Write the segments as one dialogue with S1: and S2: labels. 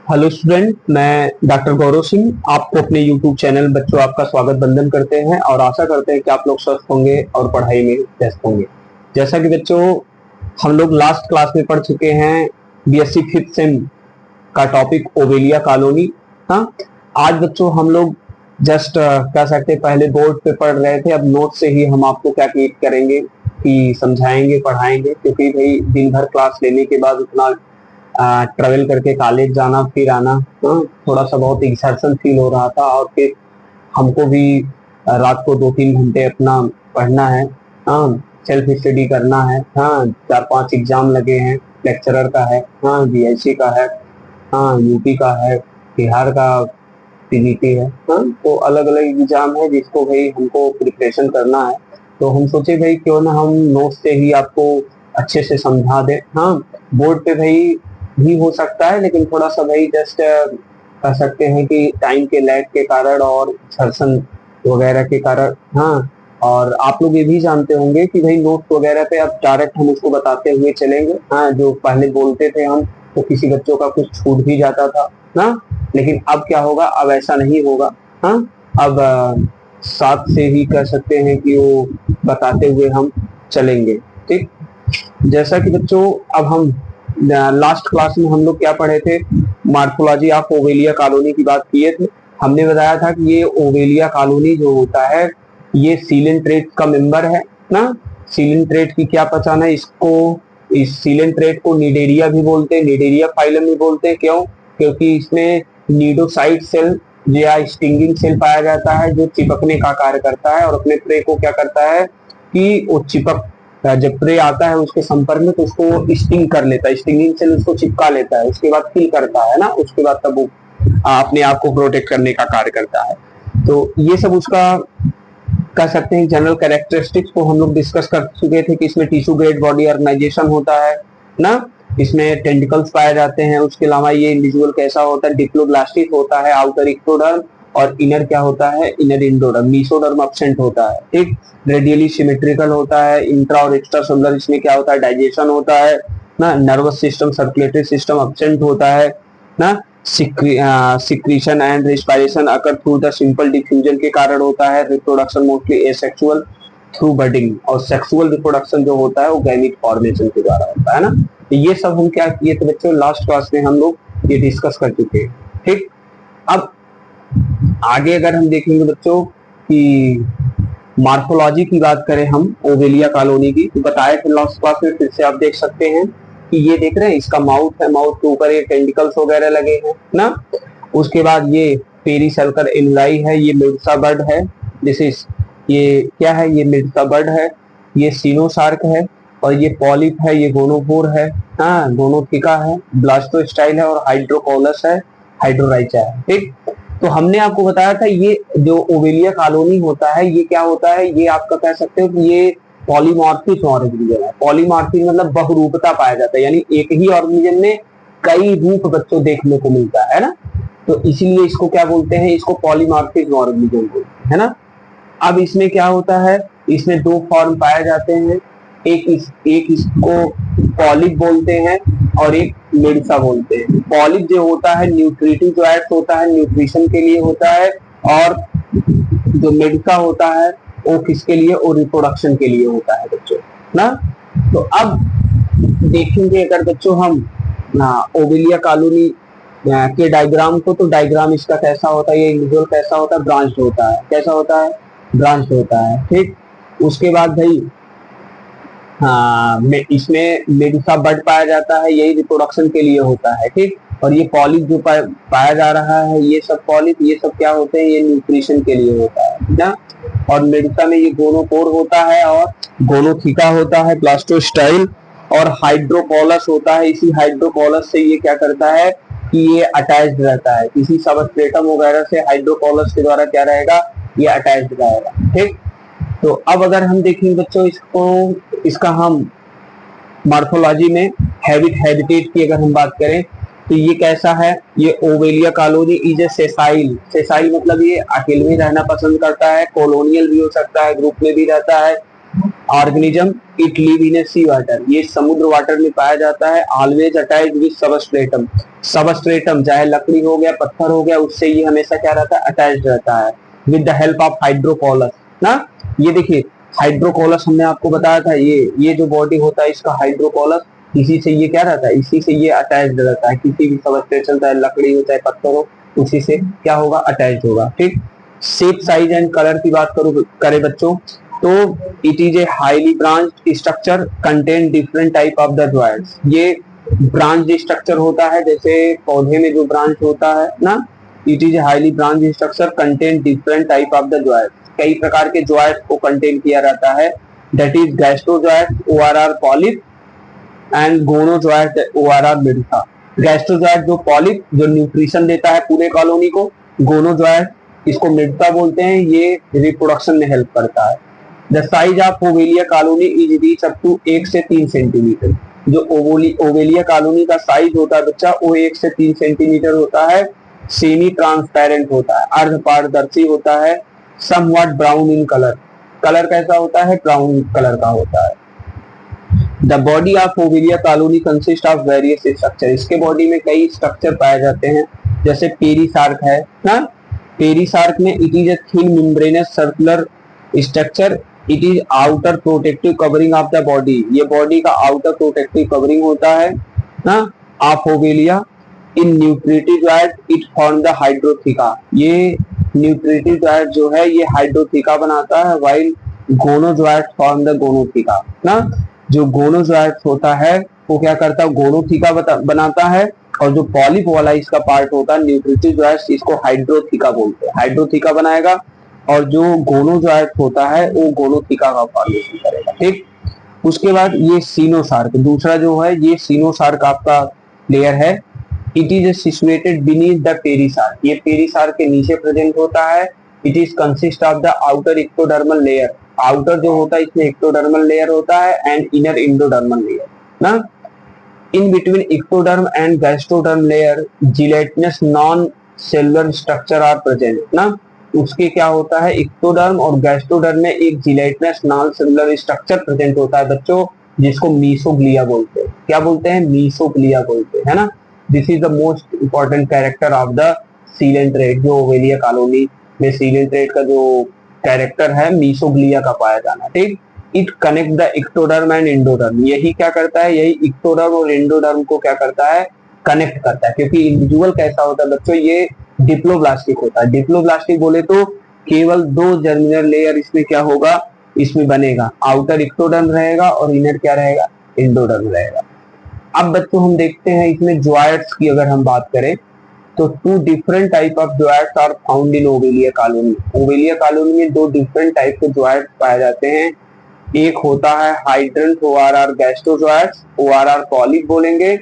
S1: Hello student, मैं doctor Gaurav Singh आपको अपने यूट्यूब चैनल बच्चों आपका स्वागत बंदन करते हैं और आशा करते हैं कि आप लोग स्वस्थ होंगे और पढ़ाई में व्यस्त होंगे। जैसा कि बच्चों हम लोग लास्ट क्लास में पढ़ चुके हैं बीएससी फिफ्थ सेम का टॉपिक ओवेलिया कॉलोनी। हाँ, आज बच्चों हम लोग जस्ट कह सकते हैं पहले बोर्ड पे पढ़ रहे थे, अब नोट से ही हम आपको क्या करेंगे कि समझाएंगे पढ़ाएंगे, क्योंकि भाई दिन भर क्लास लेने के बाद उतना ट्रेवल करके कॉलेज जाना फिर आना, हाँ, थोड़ा सा बहुत एक्सर्शन फील हो रहा था। और फिर हमको भी रात को 2-3 घंटे अपना पढ़ना है, हाँ, सेल्फ स्टडी करना है। हाँ, 4-5 एग्जाम लगे हैं, लेक्चरर का है, हाँ, बीआईसी का है, हाँ, यूपी का है, बिहार का पीजीटी है, हाँ, तो अलग अलग एग्जाम है जिसको भाई हमको प्रिपरेशन करना है। तो हम सोचे भाई क्यों ना हम नोट से ही आपको अच्छे से समझा दें। हाँ, बोर्ड पे भाई भी हो सकता है, लेकिन थोड़ा सा भाई जस्ट कह सकते हैं कि टाइम के लैग के कारण और सर्सन वगैरह के कारण। हाँ, और आप लोग ये भी जानते होंगे कि भाई नोट वगैरह पे अब डायरेक्ट हम उसको बताते हुए चलेंगे। हाँ, जो पहले बोलते थे हम तो किसी बच्चों का कुछ छूट भी जाता था ना, लेकिन अब क्या होगा, अब ऐसा नहीं होगा। हाँ, अब साथ से ही कह सकते हैं कि वो बताते हुए हम चलेंगे। ठीक, जैसा कि बच्चों अब हम लास्ट क्लास में हम लोग क्या पढ़े थे, मार्फोलॉजी ऑफ ओवेलिया कॉलोनी की बात किए थे। हमने बताया था कि ये ओवेलिया कॉलोनी जो होता है ये सीलेंट्रेट का मेंबर है ना। सीलेंट्रेट की क्या पहचान है, इसको इस सीलेंट्रेट को निडेरिया भी बोलते हैं, निडेरिया फाइलम भी बोलते हैं। क्यों? क्योंकि इसमें नीडोसाइट सेल या स्टिंगिंग सेल पाया जाता है जो चिपकने का कार्य करता है और अपने प्रे को क्या करता है कि वो चिपक, जब प्रे आता है उसके संपर्क में तो उसको स्टिंग कर लेता है, स्टिंगिंग सेल उसको चिपका लेता है, उसके बाद किल करता है ना, उसके बाद तब वो अपने आप को प्रोटेक्ट करने का कार्य करता है। तो ये सब उसका कह सकते हैं जनरल कैरेक्टरिस्टिक्स को हम लोग डिस्कस कर चुके थे कि इसमें टिश्यू ग्रेड बॉडी ऑर्गेनाइजेशन होता है ना, इसमें टेंटिकल्स पाए जाते हैं। उसके अलावा ये इंडिविजुअल कैसा होता है, डिप्लोब्लास्टिक होता है, आउटर इक्टोडर्म, और इनर क्या होता है, इनर इंडोडर्म, मीसोडर्म एब्सेंट होता है। ठीक, रेडियली सिमेट्रिकल होता है, इंट्रा और एक्स्ट्रा सेलुलर इसमें क्या होता है, डाइजेशन होता है ना, nervous system circulatory system absent होता है ना, secretion and respiration occur through the simple diffusion के कारण होता है। Reproduction mostly asexual through budding, और सेक्सुअल रिप्रोडक्शन जो होता है वो गैमीट फॉर्मेशन के द्वारा होता है ना। तो ये सब हम क्या किए थे बच्चों, लास्ट क्लास में हम लोग ये डिस्कस कर चुके हैं। ठीक, अब आगे अगर हम देखेंगे बच्चों कि मार्फोलॉजी की बात करें हम ओवेलिया कॉलोनी की, तो बताए थे लास्ट क्लास में, फिर से आप देख सकते हैं कि ये देख रहे हैं इसका माउथ है, माउथ के ऊपर ये टेंटिकल्स वगैरह लगे हैं ना। उसके बाद ये पेरिसल्कर इनलाई है, ये मेडुसा बर्ड है, जैसे ये क्या है, ये मेडुसा बर्ड है, ये सीनोसार्क है, और ये पॉलिप है, ये गोनोफोर है, हाँ, गोनोथिका है, ब्लास्टोस्टाइल है, और हाइड्रोकोलस है, हाइड्रोराइचा है। ठीक, तो हमने आपको बताया था ये जो ओवेलिया कॉलोनी होता है ये क्या होता है, ये आपका कह सकते हो कि ये पॉलीमॉर्फिक ऑर्गेनिज्म है। पॉलीमॉर्फिक मतलब बहुरूपता पाया जाता है, यानी एक ही ऑर्गेनिज्म में कई रूप बच्चों देखने को मिलता है ना, तो इसीलिए इसको क्या बोलते हैं, इसको पॉलीमॉर्फिक ऑर्गेनिज्म बोलते हैं ना। अब इसमें क्या होता है, इसमें दो फॉर्म पाए जाते हैं, एक इसको पॉलिप बोलते हैं और एक मेडुसा बोलते हैं। पॉलिप जो होता है न्यूट्रिटिव जो एड्स होता है, न्यूट्रिशन के लिए होता है, और जो मेडुसा होता है वो किसके लिए, वो रिप्रोडक्शन के लिए होता है बच्चों ना। तो अब देखेंगे अगर बच्चों हम ओवेलिया कॉलोनी के डायग्राम को, तो डायग्राम इसका कैसा होता है, ये इंडिविजुअल कैसा होता है, ब्रांच्ड होता है, कैसा होता है, ब्रांच्ड होता है। ठीक, उसके बाद भाई इसमें मेडुसा बर्ड पाया जाता है, यही रिप्रोडक्शन के लिए होता है। ठीक, और ये पॉलिप जो पाया जा रहा है, ये सब पॉलिप ये सब क्या होते हैं, ये न्यूट्रिशन के लिए होता है ना। और मेडुसा में ये गोनोकोर होता है और गोनोथिका होता है, ब्लास्टोस्टाइल और हाइड्रोकोलस होता है। इसी हाइड्रोकोलस से ये क्या करता है कि ये अटैच्ड रहता है, किसी सबस्ट्रेटम वगैरह से हाइड्रोकोलस के द्वारा क्या रहेगा, ये अटैच्ड रहेगा। ठीक, तो अब अगर हम देखेंगे बच्चों इसको, इसका हम मॉर्फोलॉजी में हैबिटेट की अगर हम बात करें तो ये कैसा है, ये Obelia colony is a sessile. Sessile मतलब ये अकेले में रहना पसंद करता है, कॉलोनियल भी हो सकता है, ग्रुप में भी रहता है, organism it live in sea water, ये समुद्र वाटर में पाया जाता है। Always attached with substratum, substratum चाहे लकड़ी हो गया पत्थर हो गया उससे ये हमेशा क्या रहता है, अटैच्ड रहता है। विद द हेल्प ऑफ हाइड्रोकोलस ना, ये देखिए हाइड्रोकोलस हमने आपको बताया था, ये जो बॉडी होता है इसका हाइड्रोकोलस, इसी से ये क्या रहता है, इसी से ये अटैच्ड रहता है। किसी भी सबस्ट्रेटम चाहे लकड़ी हो चाहे पत्थर हो उसी से क्या होगा, अटैच्ड होगा। ठीक, शेप साइज एंड कलर की बात करें बच्चों, तो it is a highly branched structure contain different type of the joints, ये ब्रांच स्ट्रक्चर होता है जैसे पौधे में जो ब्रांच होता है ना, it is a highly branch structure contain different type of the joints, कई प्रकार के जॉइंट्स को कंटेन किया रहता है। That is gastrozooid or polyp and gonozooid or medusa. Gastrozooid जो पॉलिप जो न्यूट्रिशन देता है पूरे कॉलोनी को, गोनोजॉइंट इसको मिडसा बोलते हैं, ये रिप्रोडक्शन में हेल्प करता है। The size of Obelia colony is reach up to 1 से 3 सेंटीमीटर, जो ओवेलिया कॉलोनी का साइज होता है बच्चा वो 1 से 3 सेंटीमीटर होता है। सेमी ट्रांसपेरेंट होता है, अर्ध पारदर्शी होता है। Somewhat brown in colour, colour कैसा होता है, ब्राउन कलर का होता है। The body of Obelia colony consist of various structure, इसके बॉडी में कई स्ट्रक्चर पाए जाते हैं, जैसे पेरीसार्क है ना, पेरीसार्क में it is a thin membranous circular structure, it is outer protective covering of the body, ये बॉडी का आउटर प्रोटेक्टिव कवरिंग होता है ना of Obelia. In nutritive joint it form the hydrotheca, ये न्यूट्रिटिव जॉइंट जो है ये हाइड्रोथिका बनाता है, while gonozooid form the gonotheca ना, जो गोनोजॉइंट होता है वो क्या करता है, गोनोथिका बनाता है, और जो पॉलिप वाला इसका पार्ट होता है न्यूट्रिटिव जॉइंट इसको हाइड्रोथिका बोलते हैं, हाइड्रोथिका बनाएगा, और जो गोनोजॉइंट होता है वो गोनोथिका का फॉर्मेशन करेगा। ठीक, उसके बाद ये सीनोसार्क, दूसरा जो है ये सीनोसार्क आपका लेयर है, it is situated beneath the perisarc, ये पेरीसार्क के नीचे प्रेजेंट होता है। It is consist of the outer ectodermal layer, outer जो होता है इसमें एक्टोडर्मल लेयर होता है एंड इनर इंडोडर्मल लेयर ना। In between ectoderm and gastroderm layer gelatinous non cellular structure are present ना, उसके क्या होता है एक्टोडर्म और गैस्ट्रोडर्म में एक gelatinous non cellular structure present होता है बच्चों, जिसको मीसोग्लिया बोलते हैं। क्या बोलते हैं, मीसोग्लिया बोलते हैं, है ना। This is the most important character of the coelenterate, जो ओवेलिया कॉलोनी में सीलेंट्रेट का जो कैरेक्टर है मीसोग्लिया का पाया जाना। ठीक, it connect the ectoderm and endoderm, यही क्या करता है, यही एक्टोडर्म और इंडोडर्म को क्या करता है, कनेक्ट करता है। क्योंकि इंडिविजुअल कैसा होता है बच्चों, ये डिप्लोब्लास्टिक होता है। डिप्लोब्लास्टिक बोले तो केवल 2 जर्मिनल लेयर इसमें क्या होगा, इसमें बनेगा, आउटर एक्टोडर्म रहेगा और इनर क्या रहेगा, इंडोडर्म रहेगा। अब बच्चों हम देखते हैं इसमें जॉइंट्स की अगर हम बात करें तो 2 different type of joints are found in Obelia colony. Obelia colony में 2 डिफरेंट टाइप के जॉइंट्स पाए जाते हैं। एक होता है hydrant or gastrozooids, or polyp बोलेंगे।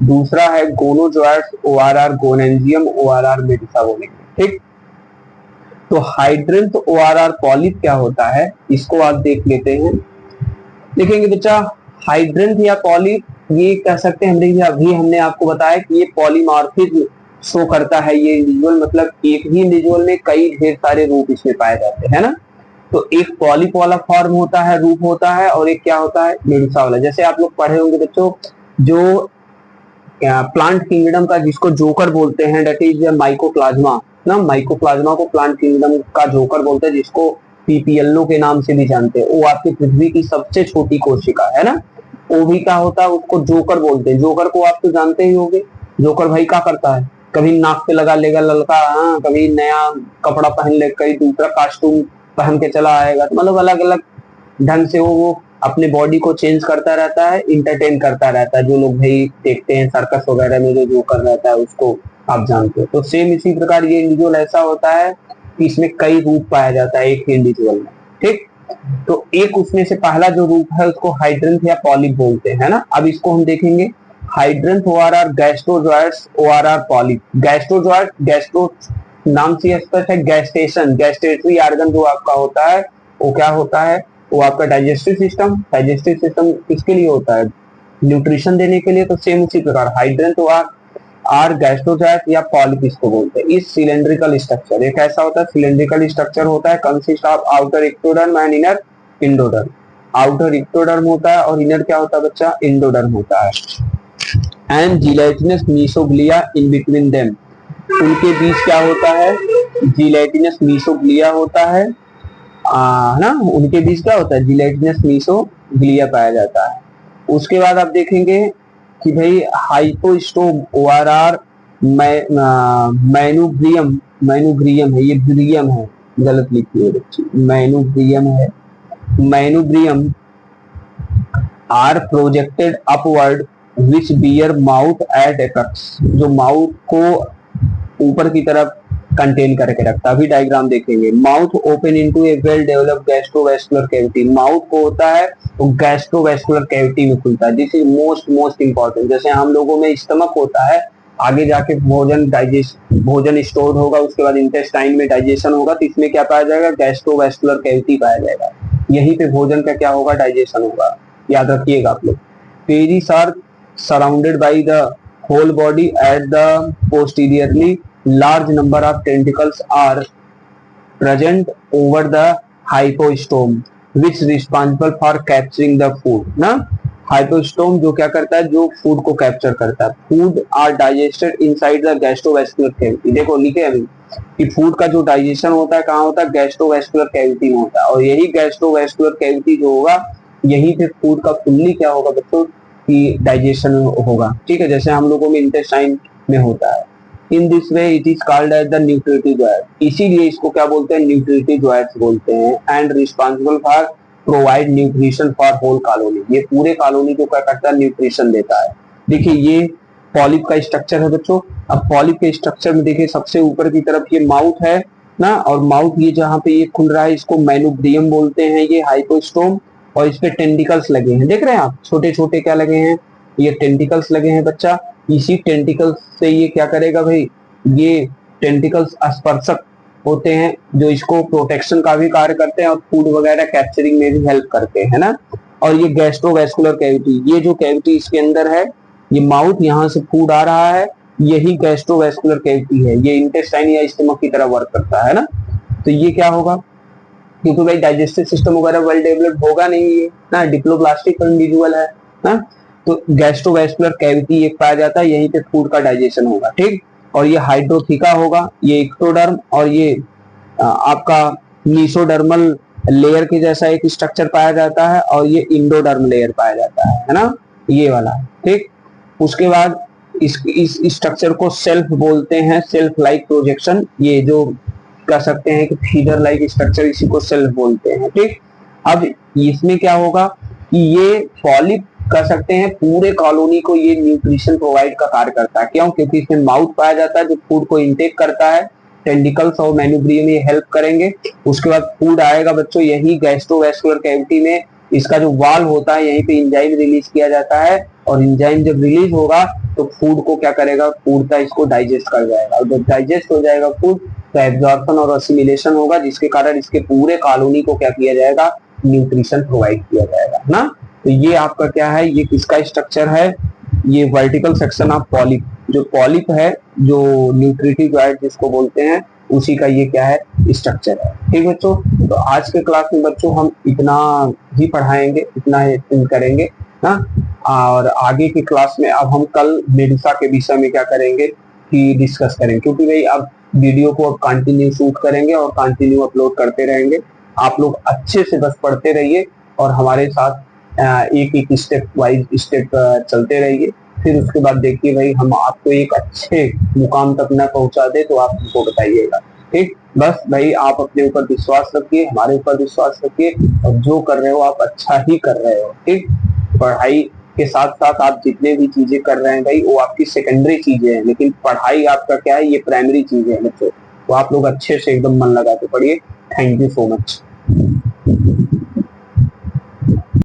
S1: दूसरा है गोनोजॉइंट्स, ओआरआर गोनेंजियम, ओआरआर मेडिसा बोलेंगे। ठीक, तो हाइड्रेंट ओआरआर पॉलिप क्या होता है इसको आप देख लेते हैं। देखेंगे बच्चा, हाइड्रेंट या पॉलिप ये कह सकते हैं, अभी हमने आपको बताया कि ये पॉलीमॉर्फिज्म शो करता है। ये इंडिविजुअल मतलब एक ही इंडिविजुअल में कई ढेर सारे रूप इसमें पाए जाते हैं ना। तो एक पॉलिप वाला फॉर्म होता है, रूप होता है, और एक क्या होता है, मेडुसा वाला। जैसे आप लोग पढ़े होंगे बच्चों, जो प्लांट किंगडम का जिसको जोकर बोलते हैं, दैट इज माइकोप्लाज्मा ना, माइकोप्लाज्मा को प्लांट किंगडम का जोकर बोलते हैं, जिसको पीपीएलओ के नाम से भी जानते हैं। वो आपकी पृथ्वी की सबसे छोटी कोशिका है ना, वो भी क्या होता है, उसको जोकर बोलते हैं। जोकर को आप तो जानते ही होंगे, जोकर भाई क्या करता है, कभी नाक पे लगा लेगा ललका, हाँ, कभी नया कपड़ा पहन ले, कभी दूसरा कॉस्ट्यूम पहन के चला आएगा। तो मतलब अलग अलग ढंग से वो अपने बॉडी को चेंज करता रहता है, इंटरटेन करता रहता है। जो लोग भाई देखते हैं सर्कस वगैरह में जो जोकर रहता है उसको आप जानते हो। तो सेम इसी प्रकार ये इंडिविजुअल ऐसा होता है कि इसमें कई रूप पाया जाता है एक इंडिविजुअल में। ठीक, तो एक उसमें से पहला जो रूप है उसको हाइड्रेंट या पॉलिप बोलते हैं ना। अब इसको हम देखेंगे, hydranth or gastrozooids, or polyp. Gastrozooid, gastro नाम से स्पष्ट है, गैस्टेशन, गैस्ट्रेटरी ऑर्गन जो आपका होता है वो क्या होता है, वो आपका डाइजेस्टिव सिस्टम। डाइजेस्टिव सिस्टम किसके लिए होता है, न्यूट्रिशन देने के लिए। तो सेम उसी प्रकार हाइड्रेंट आर गैस्ट्रोजॉइंट या पॉलिप इसको बोलते हैं। इस सिलेंड्रिकल स्ट्रक्चर, एक ऐसा होता है सिलेंड्रिकल स्ट्रक्चर होता है, consist of outer ectoderm and inner endoderm. Outer ectoderm होता है और इनर क्या होता है बच्चा, एंडोडर्म होता है। And gelatinous mesoglea in between them, उनके बीच क्या होता है, जिलेटिनस मीसोग्लिया होता है ना, उनके बीच क्या होता है, जिलेटिनस मीसोग्लिया पाया जाता है। उसके बाद आप देखेंगे कि भाई हाइपोस्टोम ओआरआर मैनुब्रियम, मैनुब्रियम है, ये ब्रियम है, गलत लिखी है बच्ची, मैनुब्रियम है, manubrium are projected upward which bear mouth at apex, जो माउथ को ऊपर की तरफ कंटेन करके रखता है। अभी डायग्राम देखेंगे। Mouth open into a well developed gastrovascular cavity, mouth को होता है तो गैस्ट्रोवेस्कुलर कैविटी में खुलता है। This is most important. जैसे हम लोगों में स्टमक होता है, आगे जाके भोजन स्टोर होगा, उसके बाद इंटेस्टाइन में डाइजेशन होगा, तो इसमें क्या पाया जाएगा, गैस्ट्रोवेस्कुलर कैविटी पाया जाएगा। यहीं पे भोजन का क्या होगा, डाइजेशन होगा, याद रखिएगा आप लोग। पेरिस are surrounded by the whole body at the posteriorly, large number of tentacles are present over the hypostome which responsible for capturing the food ना। हाइपोस्टोम जो क्या करता है, जो फूड को कैप्चर करता है। Food are digested inside the gastrovascular cavity, देखो लिखे अभी कि फूड का जो डाइजेशन होता है कहाँ होता है, गैस्ट्रोवेस्कुलर कैविटी में होता है। और यही गैस्ट्रोवेस्कुलर कैविटी जो होगा, यही पे फूड का फुल्ली क्या होगा बच्चों की डाइजेशन होगा। ठीक है, जैसे हम लोगों में इंटेस्टाइन में होता है। In this way it is called as the nutritive joint, इसीलिए इसको क्या बोलते हैं, न्यूट्रिटिव जॉइंट्स बोलते हैं। And responsible for provide nutrition for whole colony, ये पूरे कॉलोनी को क्या करता है, न्यूट्रिशन देता है। देखिए ये पॉलिप का स्ट्रक्चर है बच्चों। अब पॉलिप के स्ट्रक्चर में देखिए सबसे ऊपर की तरफ ये माउथ है ना, और माउथ ये जहाँ पे ये खुल रहा है इसको मैनुब्रियम बोलते हैं, ये हाइपोस्टोम, और इस पे टेंटिकल्स लगे हैं, देख रहे हैं आप, छोटे छोटे क्या लगे हैं, ये टेंटिकल्स लगे हैं बच्चा। इसी टेंटिकल्स से ये क्या करेगा भाई, ये टेंटिकल्स स्पर्शक होते हैं जो इसको प्रोटेक्शन का भी कार्य करते हैं और फूड वगैरह कैप्चरिंग में भी हेल्प करते हैं ना। और ये गैस्ट्रोवेस्कुलर कैविटी, ये जो कैविटी इसके अंदर है, ये माउथ, यहाँ से फूड आ रहा है, यही गैस्ट्रोवेस्कुलर कैविटी है, ये इंटेस्टाइन या स्टमक की तरह वर्क करता है ना। तो ये क्या होगा, क्योंकि भाई डाइजेस्टिव सिस्टम वगैरह वेल डेवलप्ड होगा नहीं ये ना, डिप्लोप्लास्टिक इंडिविजुअल है ना, तो गैस्ट्रोवेस्कुलर कैविटी एक पाया जाता है, यहीं पे फूड का डाइजेशन होगा। ठीक, और ये हाइड्रोथिका होगा, ये इक्टोडर्म, और ये आपका मीसोडर्मल लेयर के जैसा एक स्ट्रक्चर पाया जाता है, और ये इंडोडर्म लेयर पाया जाता है ना, ये वाला। ठीक, उसके बाद इस स्ट्रक्चर को सेल्फ बोलते हैं, सेल्फ लाइक प्रोजेक्शन, ये जो कह सकते हैं कि फीडर लाइक स्ट्रक्चर, इसी को सेल्फ बोलते हैं। ठीक, अब इसमें क्या होगा कि ये पॉलिप कर सकते हैं पूरे कॉलोनी को ये न्यूट्रिशन प्रोवाइड का कार्य करता है। क्यों, क्योंकि इसमें माउथ पाया जाता है जो फूड को इंटेक करता है, टेंटिकल्स और मैनुब्रियम ये हेल्प करेंगे। उसके बाद फूड आएगा बच्चों यही गैस्ट्रोवेस्कुलर कैविटी में, इसका जो वाल होता है यहीं पे एंजाइम रिलीज किया जाता है, और एंजाइम जब रिलीज होगा तो फूड को क्या करेगा, फूड का इसको डाइजेस्ट कर जाएगा, और जब डाइजेस्ट हो जाएगा फूड तो एब्जॉर्प्शन और असिमिलेशन होगा, जिसके कारण इसके पूरे कॉलोनी को क्या किया जाएगा, न्यूट्रिशन प्रोवाइड किया जाएगा ना। तो ये आपका क्या है, ये किसका स्ट्रक्चर है, ये वर्टिकल सेक्शन ऑफ पॉलिप, जो पॉलिप है, जो न्यूट्रिटिव जॉइंट जिसको बोलते हैं, उसी का ये क्या है, स्ट्रक्चर है। ठीक बच्चों, तो आज के क्लास में बच्चों हम इतना ही पढ़ाएंगे, इतना ही करेंगे ना, और आगे की क्लास में अब हम कल मेडुसा के विषय में क्या करेंगे कि डिस्कस करेंगे, क्योंकि भाई अब वीडियो को अब कंटिन्यू शूट करेंगे और कंटिन्यू अपलोड करते रहेंगे। आप लोग अच्छे से बस पढ़ते रहिए और हमारे साथ एक एक स्टेप वाइज स्टेप चलते रहिए। फिर उसके बाद देखिए भाई हम आपको एक अच्छे मुकाम तक न पहुंचा दे तो आप हमको बताइएगा। ठीक, बस भाई आप अपने ऊपर विश्वास रखिए, हमारे ऊपर विश्वास रखिए, और जो कर रहे हो आप अच्छा ही कर रहे हो। ठीक, पढ़ाई के साथ साथ आप जितने भी चीजें कर रहे हैं भाई वो आपकी सेकेंडरी चीजें हैं, लेकिन पढ़ाई आपका क्या है, ये प्राइमरी चीजें हैं बच्चों। तो आप लोग अच्छे से एकदम मन लगा के पढ़िए। Thank you so much.